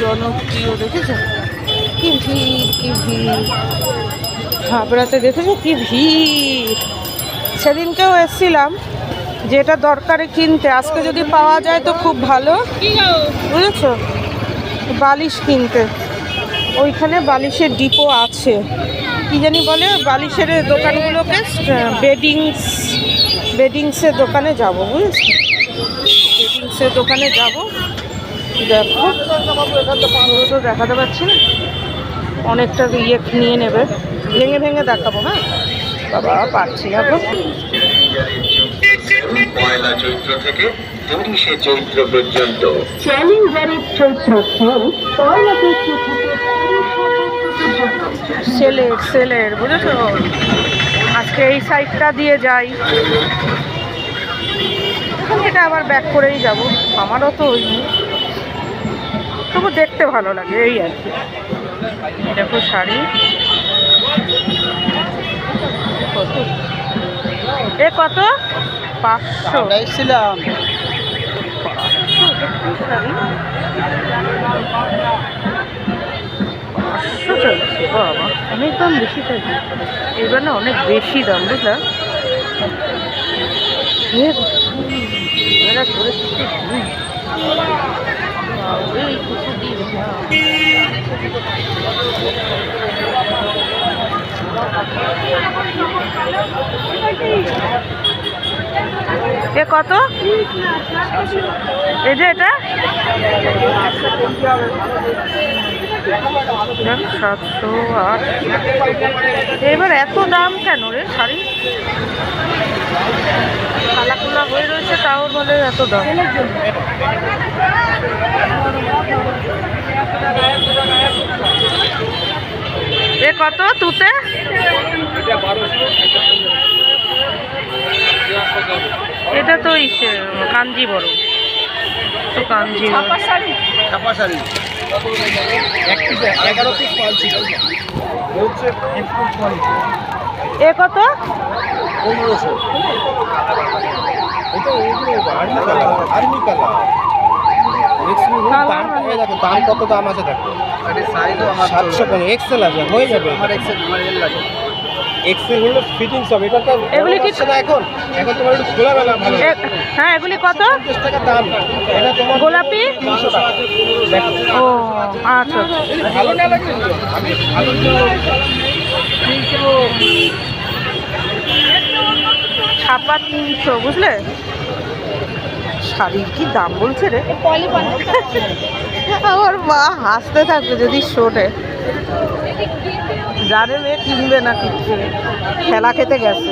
জনপ্রিয়, দেখেছো কি ভিড়, কি ভিড় হাবড়াতে, দেখেছো কি ভিড়। সেদিনকেও এসছিলাম, যেটা দরকারে কিনতে, আজকে যদি পাওয়া যায় তো খুব ভালো, বুঝেছো, বালিশ কিনতে। ওইখানে বালিশের ডিপো আছে, কি জানি বলে, বালিশের দোকানগুলোকে বেডিংসের দোকানে যাব, বুঝেছো, বেডিংসের দোকানে যাব। দেখো তো দেখাতে পাচ্ছি না, অনেকটা ইয়ে নিয়ে নেবে, ভেঙে ভেঙে দেখাবো। হ্যাঁ বাবা, পারছি না তো। পয়লা চৈত্র থেকে 30শে চৈত্র পর্যন্ত সেলের বুঝেছো, আজকে এই সাইডটা দিয়ে যাই, এখান থেকে আবার ব্যাক করেই যাব। আমারও তো ওই, তবু দেখতে ভালো লাগে এই আর কি। দেখো শাড়ি কত, এ কত, 500 ছিলাম। 500 চলছে বাবা, অনেক দাম বেশি চাইছে এবার না, অনেক বেশি দাম, বুঝলাম। এ কত, এই যে এটা 700, 800। এবার এত দাম কেন রে শাড়ি, কালা খোলা হয়ে রয়েছে তাও বলে এত দাম। এ কত তুতে, এটা তো ইসে কাঞ্জিবরম, তো কাঞ্জিবরম। ছাপা শাড়ি 11 পিস মাল ছিল, হচ্ছে এক্সপোর্ট কোয়ালিটি। এ কত, 1500। এটা ওগুলো আর্মি কালার। দেখো দাম কত দাম আছে, দেখো সাইজও আমার 700 এক্সেল আছে, হয়ে যাবে। আমার এক্সেল, আমার এল লাগে। এক্সেল হলো ফিটিংস হবে, এটা তো এগুলি কি না, এখন তোমার একটু খোলামেলা ভালো। হ্যাঁ এগুলি কত, 50 টাকা দাম। এটা তোমার গোলাপি, 300 টাকা। দেখো ও আচ্ছা, ভালো না লাগে, আমি ভালো 300 ছাপা 300, বুঝলে। শাড়ির কি দাম বলছে রে, আমার মা হাসতে থাকবে যদি শোনে, জানে মেয়ে কিনবে না, কিনছে খেলা খেতে গেছে।